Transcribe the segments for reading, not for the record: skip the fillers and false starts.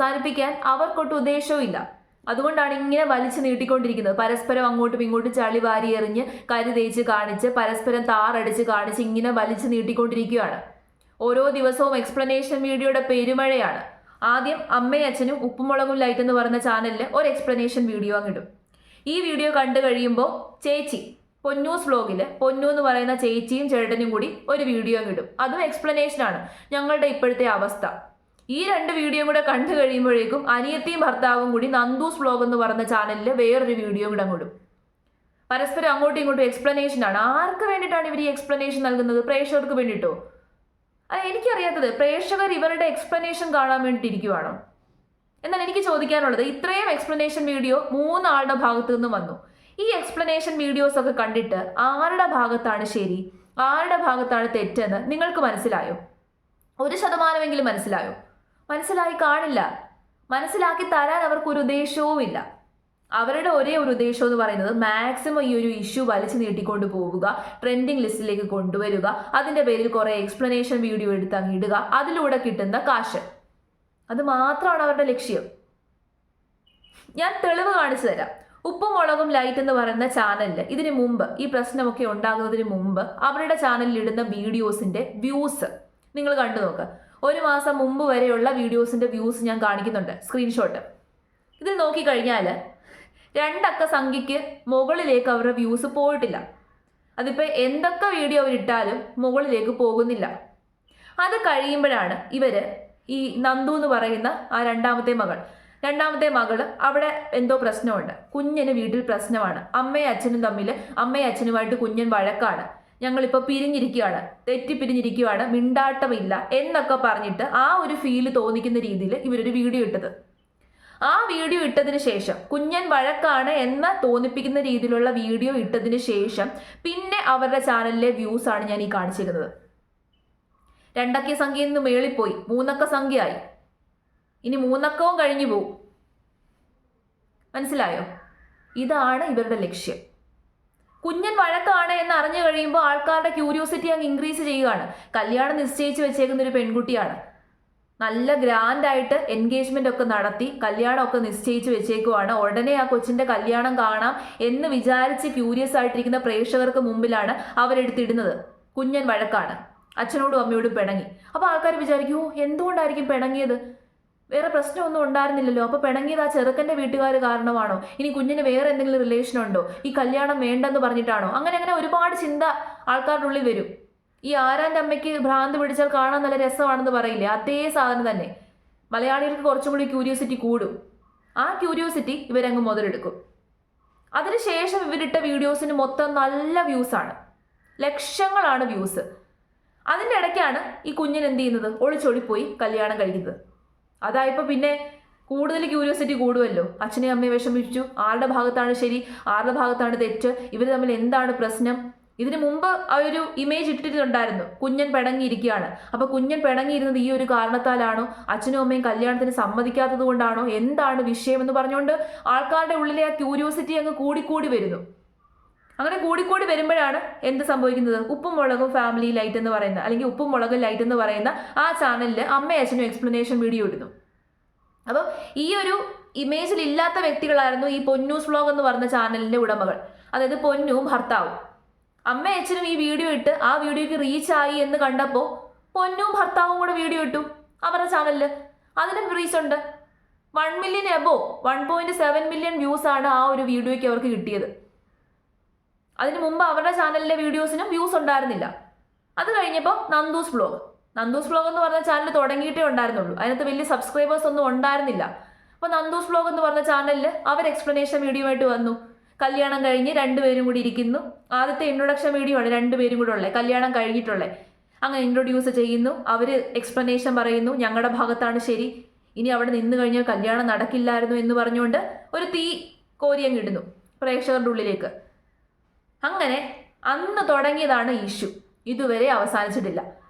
അവസാനിപ്പിക്കാൻ അവർക്കൊട്ടും ഉദ്ദേശവും ഇല്ല. അതുകൊണ്ടാണ് ഇങ്ങനെ വലിച്ചു നീട്ടിക്കൊണ്ടിരിക്കുന്നത്. പരസ്പരം അങ്ങോട്ടും ഇങ്ങോട്ടും ചളി വാരി എറിഞ്ഞ് കരി തേച്ച് കാണിച്ച് പരസ്പരം താറടിച്ച് കാണിച്ച് ഇങ്ങനെ വലിച്ചു നീട്ടിക്കൊണ്ടിരിക്കുകയാണ്. ഓരോ ദിവസവും എക്സ്പ്ലനേഷൻ വീഡിയോയുടെ പെരുമഴയാണ്. ആദ്യം അമ്മയും അച്ഛനും ഉപ്പുമുളകും ലൈറ്റ് എന്ന് പറയുന്ന ചാനലിൽ ഒരു എക്സ്പ്ലനേഷൻ വീഡിയോ അങ്ങിടും. ഈ വീഡിയോ കണ്ടു കഴിയുമ്പോൾ ചേച്ചി പൊന്നൂസ് വ്ലോഗിൽ പൊന്നു എന്ന് പറയുന്ന ചേച്ചിയും ചേട്ടനും കൂടി ഒരു വീഡിയോ അങ്ങിടും. അതും എക്സ്പ്ലനേഷനാണ് ഞങ്ങളുടെ ഇപ്പോഴത്തെ അവസ്ഥ. ഈ രണ്ട് വീഡിയോ കൂടെ കണ്ടു കഴിയുമ്പോഴേക്കും അനിയത്തിയും ഭർത്താവും കൂടി നന്ദൂസ് വ്ലോഗ് എന്ന് പറയുന്ന ചാനലിൽ വേറൊരു വീഡിയോ കൂടെ അങ്ങിടും. പരസ്പരം അങ്ങോട്ടും ഇങ്ങോട്ടും എക്സ്പ്ലനേഷനാണ്. ആർക്ക് വേണ്ടിയിട്ടാണ് ഇവർ ഈ എക്സ്പ്ലനേഷൻ നൽകുന്നത്? പ്രേക്ഷകർക്ക് വേണ്ടിയിട്ടോ? എനിക്കറിയാത്തത് പ്രേക്ഷകർ ഇവരുടെ എക്സ്പ്ലനേഷൻ കാണാൻ വേണ്ടിയിട്ടിരിക്കുവാണോ? എന്നാൽ എനിക്ക് ചോദിക്കാനുള്ളത്, ഇത്രയും എക്സ്പ്ലനേഷൻ വീഡിയോ 3 ആളുടെ ഭാഗത്തു നിന്നും വന്നു. ഈ എക്സ്പ്ലനേഷൻ വീഡിയോസ് ഒക്കെ കണ്ടിട്ട് ആരുടെ ഭാഗത്താണ് ശരി, ആരുടെ ഭാഗത്താണ് തെറ്റെന്ന് നിങ്ങൾക്ക് മനസ്സിലായോ? 1% മനസ്സിലായോ? മനസ്സിലായി കാണില്ല. മനസ്സിലാക്കി തരാൻ അവർക്കൊരു ഉദ്ദേശവുമില്ല. അവരുടെ ഒരേ ഒരു ഉദ്ദേശം എന്ന് പറയുന്നത് മാക്സിമം ഈ ഒരു ഇഷ്യൂ വലിച്ചു നീട്ടിക്കൊണ്ട് പോവുക, ട്രെൻഡിങ് ലിസ്റ്റിലേക്ക് കൊണ്ടുവരിക, അതിൻ്റെ പേരിൽ കുറേ എക്സ്പ്ലനേഷൻ വീഡിയോ എടുത്ത് അങ്ങിടുക, അതിലൂടെ കിട്ടുന്ന കാശ്. അത് മാത്രമാണ് അവരുടെ ലക്ഷ്യം. ഞാൻ തെളിവ് കാണിച്ചു തരാം. ഉപ്പും മുളകും ലൈറ്റ് എന്ന് പറയുന്ന ചാനലിൽ ഇതിന് മുമ്പ്, ഈ പ്രശ്നമൊക്കെ ഉണ്ടാകുന്നതിന് മുമ്പ് അവരുടെ ചാനലിൽ ഇടുന്ന വീഡിയോസിന്റെ വ്യൂസ് നിങ്ങൾ കണ്ടു നോക്കുക. 1 മാസം മുമ്പ് വരെയുള്ള വീഡിയോസിന്റെ വ്യൂസ് ഞാൻ കാണിക്കുന്നുണ്ട്, സ്ക്രീൻഷോട്ട്. ഇതിൽ നോക്കിക്കഴിഞ്ഞാൽ 2 അക്ക സംഖ്യയ്ക്ക് മുകളിലേക്ക് അവരുടെ വ്യൂസ് പോയിട്ടില്ല. അതിപ്പോൾ എന്തൊക്കെ വീഡിയോ അവരിട്ടാലും മുകളിലേക്ക് പോകുന്നില്ല. അത് കഴിയുമ്പോഴാണ് ഇവര് ഈ നന്ദു എന്ന് പറയുന്ന ആ രണ്ടാമത്തെ മകള് അവിടെ എന്തോ പ്രശ്നമുണ്ട്. കുഞ്ഞിന് വീട്ടിൽ പ്രശ്നമാണ്. അമ്മയും അച്ഛനും തമ്മിൽ, അമ്മയും അച്ഛനുമായിട്ട് കുഞ്ഞൻ വഴക്കാണ്. ഞങ്ങളിപ്പോൾ പിരിഞ്ഞിരിക്കുകയാണ്, തെറ്റിപ്പിരിഞ്ഞിരിക്കുകയാണ്, മിണ്ടാട്ടമില്ല എന്നൊക്കെ പറഞ്ഞിട്ട് ആ ഒരു ഫീല് തോന്നിക്കുന്ന രീതിയിൽ ഇവരൊരു വീഡിയോ ഇട്ടത്. ആ വീഡിയോ ഇട്ടതിന് ശേഷം, കുഞ്ഞൻ വഴക്കാണ് എന്ന് തോന്നിപ്പിക്കുന്ന രീതിയിലുള്ള വീഡിയോ ഇട്ടതിന് ശേഷം പിന്നെ അവരുടെ ചാനലിലെ വ്യൂസ് ആണ് ഞാൻ ഈ കാണിച്ചിരുന്നത്. 2 അക്ക സംഖ്യയിൽ നിന്ന് മേളിപ്പോയി 3 അക്ക സംഖ്യയായി. ഇനി 3 അക്കവും കഴിഞ്ഞു പോവും. മനസ്സിലായോ? ഇതാണ് ഇവരുടെ ലക്ഷ്യം. കുഞ്ഞൻ വഴക്കാണ് എന്ന് അറിഞ്ഞു കഴിയുമ്പോൾ ആൾക്കാരുടെ ക്യൂരിയോസിറ്റി അങ്ങ് ഇൻക്രീസ് ചെയ്യുകയാണ്. കല്യാണം നിശ്ചയിച്ച് വെച്ചേക്കുന്ന ഒരു പെൺകുട്ടിയാണ്. നല്ല ഗ്രാൻഡായിട്ട് എൻഗേജ്മെന്റ് ഒക്കെ നടത്തി കല്യാണമൊക്കെ നിശ്ചയിച്ച് വെച്ചേക്കുവാണ്. ഉടനെ ആ കൊച്ചിന്റെ കല്യാണം കാണാം എന്ന് വിചാരിച്ച് ക്യൂരിയസ് ആയിട്ടിരിക്കുന്ന പ്രേക്ഷകർക്ക് മുമ്പിലാണ് അവരെടുത്തിടുന്നത് കുഞ്ഞൻ വഴക്കാണ്, അച്ഛനോടും അമ്മയോടും പിണങ്ങി. അപ്പോൾ ആൾക്കാർ വിചാരിക്കും, എന്തുകൊണ്ടായിരിക്കും പിണങ്ങിയത്? വേറെ പ്രശ്നമൊന്നും ഉണ്ടായിരുന്നില്ലല്ലോ, അപ്പോൾ പിണങ്ങിയത് ആ ചെറുക്കൻ്റെ വീട്ടുകാർ കാരണമാണോ? ഇനി കുഞ്ഞിന് വേറെ എന്തെങ്കിലും റിലേഷൻ ഉണ്ടോ? ഈ കല്യാണം വേണ്ടെന്ന് പറഞ്ഞിട്ടാണോ? അങ്ങനെ ഒരുപാട് ചിന്ത ആൾക്കാരുടെ ഉള്ളിൽ വരും. ഈ ആരാൻ്റെ അമ്മയ്ക്ക് ഭ്രാന്ത് പിടിച്ചാൽ കാണാൻ നല്ല രസമാണെന്ന് പറയില്ലേ, അതേ സാധനം തന്നെ. മലയാളികൾക്ക് കുറച്ചും കൂടി ക്യൂരിയോസിറ്റി കൂടും. ആ ക്യൂരിയോസിറ്റി ഇവരങ്ങ് മുതലെടുക്കും. അതിനുശേഷം ഇവരിട്ട വീഡിയോസിന് മൊത്തം നല്ല വ്യൂസാണ്, ലക്ഷങ്ങളാണ് വ്യൂസ്. അതിൻ്റെ ഇടയ്ക്കാണ് ഈ കുഞ്ഞിന് എന്ത് ചെയ്യുന്നത്? ഒളിച്ചൊളിപ്പോയി കല്യാണം കഴിക്കുന്നത്. അതായപ്പോൾ പിന്നെ കൂടുതൽ ക്യൂരിയോസിറ്റി കൂടുമല്ലോ. അച്ഛനെയും അമ്മയെ വിഷമിപ്പിച്ചു, ആരുടെ ഭാഗത്താണ് ശരി, ആരുടെ ഭാഗത്താണ് തെറ്റ്, ഇവർ തമ്മിൽ എന്താണ് പ്രശ്നം? ഇതിനു മുമ്പ് ആ ഒരു ഇമേജ് ഇട്ടിട്ടുണ്ടായിരുന്നു, കുഞ്ഞൻ പിണങ്ങിയിരിക്കുകയാണ്. അപ്പോൾ കുഞ്ഞൻ പിണങ്ങിയിരുന്നത് ഈ ഒരു കാരണത്താലാണോ? അച്ഛനും അമ്മയും കല്യാണത്തിന് സമ്മതിക്കാത്തത് കൊണ്ടാണോ? എന്താണ് വിഷയം എന്ന് പറഞ്ഞുകൊണ്ട് ആൾക്കാരുടെ ഉള്ളിലെ ആ ക്യൂരിയോസിറ്റി അങ്ങ് കൂടിക്കൂടി വരുന്നു. അങ്ങനെ കൂടിക്കൂടി വരുമ്പോഴാണ് എന്ത് സംഭവിക്കുന്നത്? ഉപ്പും മുളകും ഫാമിലി ലൈറ്റ് എന്ന് പറയുന്ന, അല്ലെങ്കിൽ ഉപ്പും മുളകും ലൈറ്റ് എന്ന് പറയുന്ന ആ ചാനലിൽ അമ്മയും അച്ഛനും എക്സ്പ്ലനേഷൻ വീഡിയോ ഇടുന്നു. അപ്പോൾ ഈ ഒരു ഇമേജിൽ ഇല്ലാത്ത വ്യക്തികളായിരുന്നു ഈ പൊന്നൂസ് വ്ലോഗ് എന്ന് പറയുന്ന ചാനലിന്റെ ഉടമകൾ. അതായത് പൊന്നും ഭർത്താവും. അമ്മയും അച്ഛനും ഈ വീഡിയോ ഇട്ട് ആ വീഡിയോക്ക് റീച്ച് ആയി എന്ന് കണ്ടപ്പോൾ പൊന്നും ഭർത്താവും കൂടെ വീഡിയോ ഇട്ടു അവരുടെ ചാനലിൽ. അതിനും റീച്ച് ഉണ്ട്. 1 മില്യൺ എബോവ് 1.7 മില്യൺ വ്യൂസ് ആണ് ആ ഒരു വീഡിയോയ്ക്ക് അവർക്ക് കിട്ടിയത്. അതിന് മുമ്പ് അവരുടെ ചാനലിലെ വീഡിയോസിനും വ്യൂസ് ഉണ്ടായിരുന്നില്ല. അത് കഴിഞ്ഞപ്പോൾ നന്ദൂസ് വ്ലോഗ് എന്ന് പറഞ്ഞ ചാനൽ തുടങ്ങിയിട്ടേ ഉണ്ടായിരുന്നുള്ളൂ. അതിനകത്ത് വലിയ സബ്സ്ക്രൈബേഴ്സ് ഒന്നും ഉണ്ടായിരുന്നില്ല. അപ്പോൾ നന്ദൂസ് വ്ലോഗ് എന്ന് പറഞ്ഞ ചാനലിൽ അവർ എക്സ്പ്ലനേഷൻ വീഡിയോ ആയിട്ട് വന്നു. കല്യാണം കഴിഞ്ഞ് 2 പേരും കൂടി ഇരിക്കുന്നു. ആദ്യത്തെ ഇൻട്രൊഡക്ഷൻ വീഡിയോ ആണ് 2 പേരും കൂടെ ഉള്ളത്, കല്യാണം കഴിഞ്ഞിട്ടുള്ളത്. അങ്ങനെ ഇൻട്രൊഡ്യൂസ് ചെയ്യുന്നു, അവർ എക്സ്പ്ലനേഷൻ പറയുന്നു, ഞങ്ങളുടെ ഭാഗത്താണ് ശരി, ഇനി അവിടെ നിന്ന് കഴിഞ്ഞാൽ കല്യാണം നടക്കില്ലായിരുന്നു എന്ന് പറഞ്ഞുകൊണ്ട് ഒരു തീ കോരിയങ്ങ് ഇടുന്നു പ്രേക്ഷകരുടെ ഉള്ളിലേക്ക്. അങ്ങനെ അന്ന് തുടങ്ങിയതാണ് ഇഷ്യൂ, ഇതുവരെ അവസാനിച്ചിട്ടില്ല.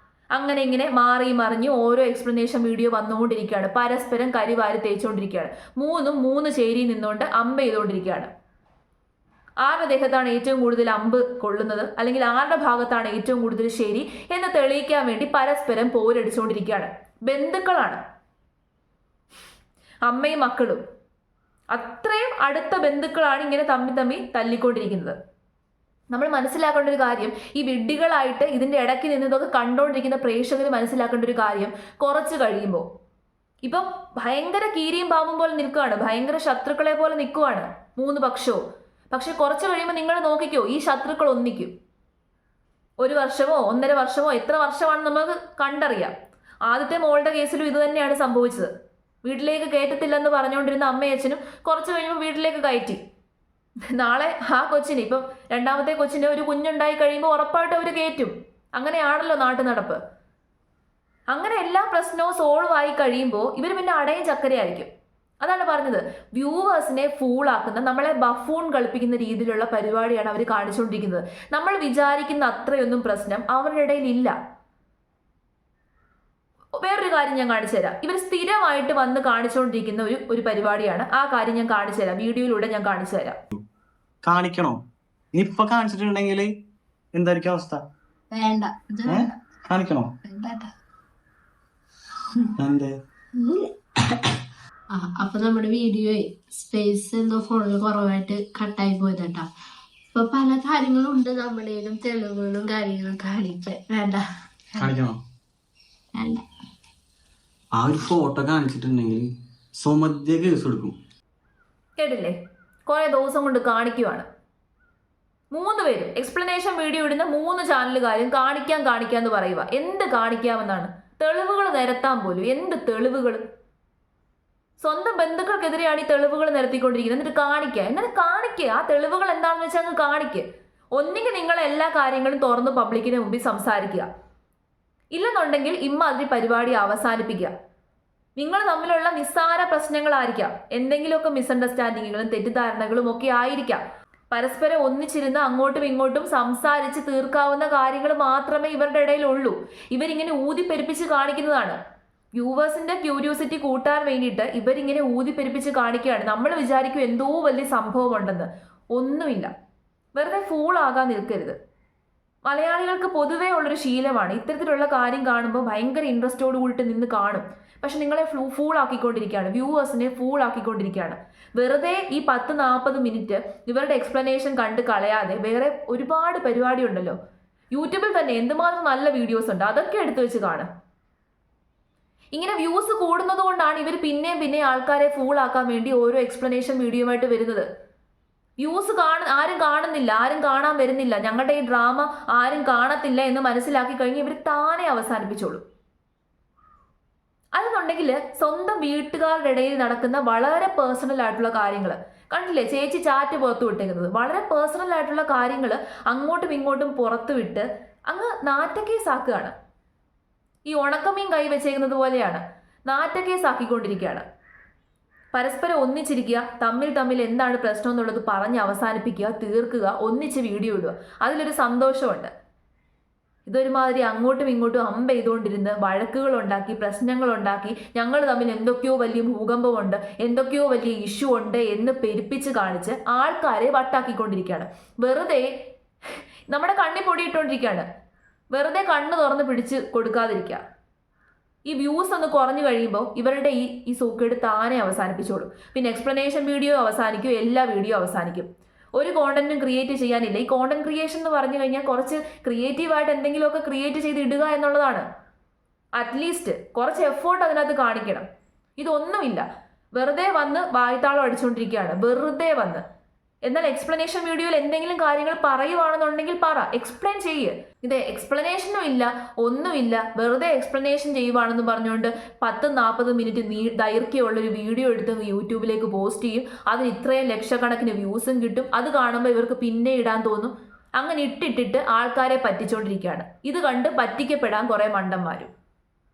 അങ്ങനെ ഇങ്ങനെ മാറി മറിഞ്ഞ് ഓരോ എക്സ്പ്ലനേഷൻ വീഡിയോ വന്നുകൊണ്ടിരിക്കുകയാണ്. പരസ്പരം കരിവാരി തേച്ചുകൊണ്ടിരിക്കുകയാണ്. 3 ചേരി നിന്നുകൊണ്ട് അമ്പ് ചെയ്തുകൊണ്ടിരിക്കുകയാണ്. ആരുടെ ദേഹത്താണ് ഏറ്റവും കൂടുതൽ അമ്പ് കൊള്ളുന്നത്, അല്ലെങ്കിൽ ആരുടെ ഭാഗത്താണ് ഏറ്റവും കൂടുതൽ ശരി എന്ന് തെളിയിക്കാൻ വേണ്ടി പരസ്പരം പോരടിച്ചുകൊണ്ടിരിക്കുകയാണ്. ബന്ധുക്കളാണ്. അമ്മയും മക്കളും അത്രയും അടുത്ത ബന്ധുക്കളാണ് ഇങ്ങനെ തമ്മി തല്ലിക്കൊണ്ടിരിക്കുന്നത്. നമ്മൾ മനസ്സിലാക്കേണ്ട ഒരു കാര്യം, ഈ വിഡ്ഢികളായിട്ട് ഇതിൻ്റെ ഇടയ്ക്ക് നിന്നതൊക്കെ കണ്ടുകൊണ്ടിരിക്കുന്ന പ്രേക്ഷകർ മനസ്സിലാക്കേണ്ട ഒരു കാര്യം, കുറച്ച് കഴിയുമ്പോൾ ഇപ്പം ഭയങ്കര കീരിയും പാമ്പും പോലെ നിൽക്കുകയാണ്, ഭയങ്കര ശത്രുക്കളെ പോലെ നിൽക്കുവാണ് മൂന്ന് പക്ഷവും. പക്ഷെ കുറച്ച് കഴിയുമ്പോൾ നിങ്ങൾ നോക്കിക്കോ, ഈ ശത്രുക്കൾ ഒന്നിക്കും. 1 വർഷമോ 1.5 വർഷമോ എത്ര വർഷമാണെന്ന് നമുക്ക് കണ്ടറിയാം. ആദ്യത്തെ മോളുടെ കേസിലും ഇത് തന്നെയാണ് സംഭവിച്ചത്. വീട്ടിലേക്ക് കയറ്റത്തില്ലെന്ന് പറഞ്ഞുകൊണ്ടിരുന്ന അമ്മയച്ഛനും കുറച്ച് കഴിയുമ്പോൾ വീട്ടിലേക്ക് കയറ്റി. നാളെ ആ കൊച്ചിന്, ഇപ്പം രണ്ടാമത്തെ കൊച്ചിന് ഒരു കുഞ്ഞുണ്ടായി കഴിയുമ്പോൾ ഉറപ്പായിട്ടും അവർ കയറ്റും. അങ്ങനെയാണല്ലോ നാട്ടു നടപ്പ്. അങ്ങനെ എല്ലാ പ്രശ്നവും സോൾവ് ആയി കഴിയുമ്പോൾ ഇവർ പിന്നെ അടയും ചക്കരയായിരിക്കും. അതാണ് പറഞ്ഞത്, വ്യൂവേഴ്സിനെ ഫൂളാക്കുന്ന, നമ്മളെ ബഫൂൺ കളിപ്പിക്കുന്ന രീതിയിലുള്ള പരിപാടിയാണ് അവർ കാണിച്ചുകൊണ്ടിരിക്കുന്നത്. നമ്മൾ വിചാരിക്കുന്ന അത്രയൊന്നും പ്രശ്നം അവരുടെ ഇടയിൽ ഇല്ല. വേറൊരു കാര്യം ഞാൻ കാണിച്ചു തരാം. ഇവർ സ്ഥിരമായിട്ട് വന്ന് കാണിച്ചുകൊണ്ടിരിക്കുന്ന ഒരു പരിപാടിയാണ്. ആ കാര്യം ഞാൻ കാണിച്ചു തരാം, വീഡിയോയിലൂടെ ഞാൻ കാണിച്ചു തരാം. കാണിക്കണോ? ഇപ്പൊ കാണിച്ചിട്ടുണ്ടെങ്കിൽ എന്തായിരിക്കും അവസ്ഥ? വേണ്ട, കാണിക്കണോ? അപ്പൊ നമ്മുടെ വീഡിയോ സ്പേസ് എന്തോ ഫോണിൽ കുറവായിട്ട് കട്ടായി പോയതാ. അപ്പൊ പല കാര്യങ്ങളും ഉണ്ട് നമ്മുടെയും, തെളിവുകളും കാര്യങ്ങളും കാണിക്കാൻ. വേണ്ട, കാണിക്കണോ? വേണ്ട. ആ ഒരു ഫോട്ടോ കാണിച്ചിട്ടുണ്ടെങ്കിൽ സ്വമധ്യ കേസ് എടുക്കും. കേട്ടില്ലേ? കുറെ ദിവസം കൊണ്ട് കാണിക്കുവാണ്. 3 പേരും എക്സ്പ്ലനേഷൻ വീഡിയോ ഇടുന്ന 3 ചാനലുകാരും കാണിക്കാന്ന് പറയുക. എന്ത് കാണിക്കാമെന്നാണ്? തെളിവുകൾ നിരത്താൻ പോലും എന്ത് തെളിവുകൾ? സ്വന്തം ബന്ധുക്കൾക്കെതിരെയാണ് ഈ തെളിവുകൾ നിരത്തിക്കൊണ്ടിരിക്കുന്നത്. എന്നിട്ട് കാണിക്കുക. ആ തെളിവുകൾ എന്താണെന്ന് വെച്ചാൽ അങ്ങ് കാണിക്കുക. ഒന്നുകിൽ നിങ്ങൾ എല്ലാ കാര്യങ്ങളും തുറന്ന് പബ്ലിക്കിന് മുമ്പിൽ സംസാരിക്കുക, ഇല്ലെന്നുണ്ടെങ്കിൽ ഇമ്മാതിരി പരിപാടി അവസാനിപ്പിക്കുക. നിങ്ങൾ തമ്മിലുള്ള നിസ്സാര പ്രശ്നങ്ങളായിരിക്കാം, എന്തെങ്കിലുമൊക്കെ മിസ്അണ്ടർസ്റ്റാൻഡിങ്ങുകളും തെറ്റിദ്ധാരണകളും ഒക്കെ ആയിരിക്കാം. പരസ്പരം ഒന്നിച്ചിരുന്ന് അങ്ങോട്ടും ഇങ്ങോട്ടും സംസാരിച്ച് തീർക്കാവുന്ന കാര്യങ്ങൾ മാത്രമേ ഇവരുടെ ഇടയിലുള്ളൂ. ഇവരിങ്ങനെ ഊതിപ്പെരുപ്പിച്ച് കാണിക്കുന്നതാണ്. വ്യൂവേഴ്സിന്റെ ക്യൂരിയോസിറ്റി കൂട്ടാൻ വേണ്ടിയിട്ട് ഇവരിങ്ങനെ ഊതിപ്പെരുപ്പിച്ച് കാണിക്കുകയാണ്. നമ്മൾ വിചാരിക്കും എന്തോ വലിയ സംഭവം ഉണ്ടെന്ന്. ഒന്നുമില്ല. വെറുതെ ഫൂളാകാൻ നിൽക്കരുത്. മലയാളികൾക്ക് പൊതുവേ ഉള്ളൊരു ശീലമാണ്, ഇത്തരത്തിലുള്ള കാര്യം കാണുമ്പോൾ ഭയങ്കര ഇൻട്രസ്റ്റോട് കൂടിയിട്ട് നിന്ന് കാണും. പക്ഷെ നിങ്ങളെ ഫൂളാക്കിക്കൊണ്ടിരിക്കുകയാണ്, വ്യൂവേഴ്സിനെ ഫൂളാക്കിക്കൊണ്ടിരിക്കുകയാണ്. വെറുതെ ഈ 10-40 മിനിറ്റ് ഇവരുടെ എക്സ്പ്ലനേഷൻ കണ്ട് കളയാതെ വേറെ ഒരുപാട് പരിപാടി ഉണ്ടല്ലോ. യൂട്യൂബിൽ തന്നെ എന്തുമാത്രം നല്ല വീഡിയോസ് ഉണ്ട്, അതൊക്കെ എടുത്തു വെച്ച് കാണും. ഇങ്ങനെ വ്യൂസ് കൂടുന്നത് കൊണ്ടാണ് ഇവർ പിന്നെയും ആൾക്കാരെ ഫൂളാക്കാൻ വേണ്ടി ഓരോ എക്സ്പ്ലനേഷൻ വീഡിയോയുമായിട്ട് വരുന്നത്. വ്യൂസ് ആരും കാണുന്നില്ല, ആരും കാണാൻ വരുന്നില്ല, ഞങ്ങളുടെ ഈ ഡ്രാമ ആരും കാണത്തില്ല എന്ന് മനസ്സിലാക്കി കഴിഞ്ഞ് ഇവർ താനെ അവസാനിപ്പിച്ചോളൂ. അതെന്നുണ്ടെങ്കിൽ സ്വന്തം വീട്ടുകാരുടെ ഇടയിൽ നടക്കുന്ന വളരെ പേഴ്സണൽ ആയിട്ടുള്ള കാര്യങ്ങൾ കണ്ടില്ലേ, ചേച്ചി ചാറ്റ് പുറത്തു വിട്ടേക്കുന്നത്, വളരെ പേഴ്സണൽ ആയിട്ടുള്ള കാര്യങ്ങൾ അങ്ങോട്ടും ഇങ്ങോട്ടും പുറത്തു വിട്ട് അങ്ങ് നാറ്റക്കേസാക്കുകയാണ്. ഈ ഉണക്കമീൻ കൈ വെച്ചേക്കുന്നത് പോലെയാണ്, നാറ്റക്കേസാക്കിക്കൊണ്ടിരിക്കുകയാണ്. പരസ്പരം ഒന്നിച്ചിരിക്കുക, തമ്മിൽ എന്താണ് പ്രശ്നം എന്നുള്ളത് പറഞ്ഞ് അവസാനിപ്പിക്കുക, തീർക്കുക, ഒന്നിച്ച് വീഡിയോ ഇടുക, അതിലൊരു സന്തോഷമുണ്ട്. ഇതൊരുമാതിരി അങ്ങോട്ടും ഇങ്ങോട്ടും അമ്പ ചെയ്തുകൊണ്ടിരുന്ന് വഴക്കുകളുണ്ടാക്കി, പ്രശ്നങ്ങളുണ്ടാക്കി, ഞങ്ങൾ തമ്മിൽ എന്തൊക്കെയോ വലിയ ഭൂകമ്പമുണ്ട്, എന്തൊക്കെയോ വലിയ ഇഷ്യൂ ഉണ്ട് എന്ന് പെരുപ്പിച്ച് കാണിച്ച് ആൾക്കാരെ വട്ടാക്കിക്കൊണ്ടിരിക്കുകയാണ്. വെറുതെ നമ്മുടെ കണ്ണി പൊടിയിട്ടുകൊണ്ടിരിക്കുകയാണ്. വെറുതെ കണ്ണ് തുറന്ന് പിടിച്ച് കൊടുക്കാതിരിക്കുക. ഈ വ്യൂസ് ഒന്ന് കുറഞ്ഞു കഴിയുമ്പോൾ ഇവരുടെ ഈ സൂക്കേട് താനെ അവസാനിപ്പിച്ചോളും. പിന്നെ എക്സ്പ്ലനേഷൻ വീഡിയോ അവസാനിക്കും, എല്ലാ വീഡിയോ അവസാനിക്കും. ഒരു കോണ്ടന്റും ക്രിയേറ്റ് ചെയ്യാനില്ല. ഈ കോണ്ടന്റ് ക്രിയേഷൻ എന്ന് പറഞ്ഞു കഴിഞ്ഞാൽ കുറച്ച് ക്രിയേറ്റീവായിട്ട് എന്തെങ്കിലുമൊക്കെ ക്രിയേറ്റ് ചെയ്ത് ഇടുക എന്നുള്ളതാണ്. അറ്റ്ലീസ്റ്റ് കുറച്ച് എഫേർട്ട് അതിനകത്ത് കാണിക്കണം. ഇതൊന്നുമില്ല, വെറുതെ വന്ന് വായ്ത്താളം അടിച്ചുകൊണ്ടിരിക്കുകയാണ്, വെറുതെ വന്ന്. എന്നാൽ എക്സ്പ്ലനേഷൻ വീഡിയോയിൽ എന്തെങ്കിലും കാര്യങ്ങൾ പറയുവാണെന്നുണ്ടെങ്കിൽ പറ, എക്സ്പ്ലെയിൻ ചെയ്യ്. ഇത് എക്സ്പ്ലനേഷനും ഇല്ല, ഒന്നുമില്ല, വെറുതെ എക്സ്പ്ലനേഷൻ ചെയ്യുവാണെന്ന് പറഞ്ഞുകൊണ്ട് 10-40 മിനിറ്റ് ദൈർഘ്യമുള്ളൊരു വീഡിയോ എടുത്ത് യൂട്യൂബിലേക്ക് പോസ്റ്റ് ചെയ്യും. അതിന് ഇത്രയും ലക്ഷക്കണക്കിന് വ്യൂസും കിട്ടും. അത് കാണുമ്പോൾ ഇവർക്ക് പിന്നെ ഇടാൻ തോന്നും. അങ്ങനെ ഇട്ടിട്ട് ആൾക്കാരെ പറ്റിച്ചുകൊണ്ടിരിക്കുകയാണ്. ഇത് കണ്ട് പറ്റിക്കപ്പെടാൻ കുറേ മണ്ടന്മാരും.